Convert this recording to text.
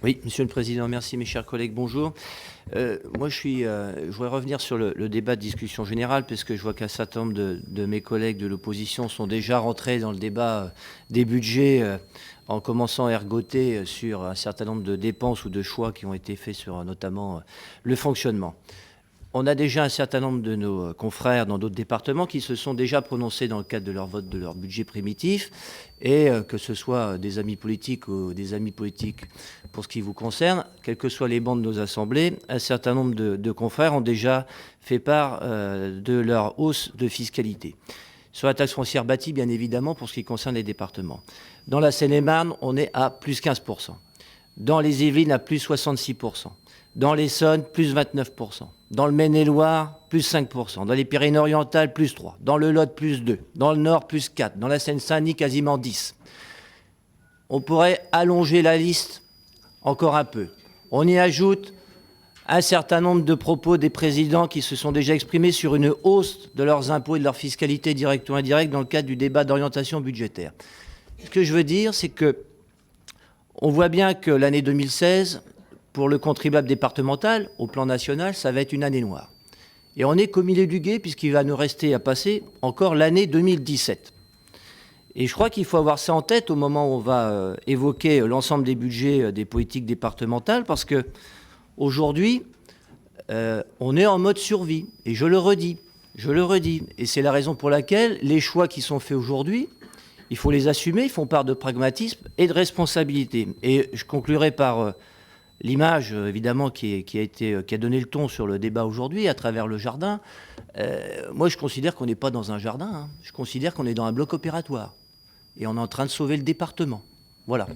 Oui, Monsieur le Président, merci mes chers collègues, bonjour. Moi je voudrais revenir sur le débat de discussion générale parce que je vois qu'un certain nombre de mes collègues de l'opposition sont déjà rentrés dans le débat des budgets en commençant à ergoter sur un certain nombre de dépenses ou de choix qui ont été faits sur notamment le fonctionnement. On a déjà un certain nombre de nos confrères dans d'autres départements qui se sont déjà prononcés dans le cadre de leur vote de leur budget primitif, et que ce soit des amis politiques ou des amis politiques pour ce qui vous concerne, quelles que soient les bancs de nos assemblées, un certain nombre de confrères ont déjà fait part de leur hausse de fiscalité. Sur la taxe foncière bâtie, bien évidemment, pour ce qui concerne les départements. Dans la Seine-et-Marne, on est à plus 15%. Dans les Yvelines, à plus 66%. Dans l'Essonne, plus 29%. Dans le Maine-et-Loire, plus 5%. Dans les Pyrénées-Orientales, plus 3%. Dans le Lot, plus 2%. Dans le Nord, plus 4%. Dans la Seine-Saint-Denis, quasiment 10%. On pourrait allonger la liste encore un peu. On y ajoute un certain nombre de propos des présidents qui se sont déjà exprimés sur une hausse de leurs impôts et de leur fiscalité directe ou indirecte dans le cadre du débat d'orientation budgétaire. Ce que je veux dire, c'est que on voit bien que l'année 2016, pour le contribuable départemental, au plan national, ça va être une année noire. Et on est qu'au milieu du gué, puisqu'il va nous rester à passer encore l'année 2017. Et je crois qu'il faut avoir ça en tête au moment où on va évoquer l'ensemble des budgets des politiques départementales, parce que aujourd'hui, on est en mode survie. Et je le redis. Et c'est la raison pour laquelle les choix qui sont faits aujourd'hui, il faut les assumer, ils font part de pragmatisme et de responsabilité. Et je conclurai par l'image, évidemment, qui a donné le ton sur le débat aujourd'hui, à travers le jardin. Moi, je considère qu'on n'est pas dans un jardin, hein. Je considère qu'on est dans un bloc opératoire. Et on est en train de sauver le département. Voilà.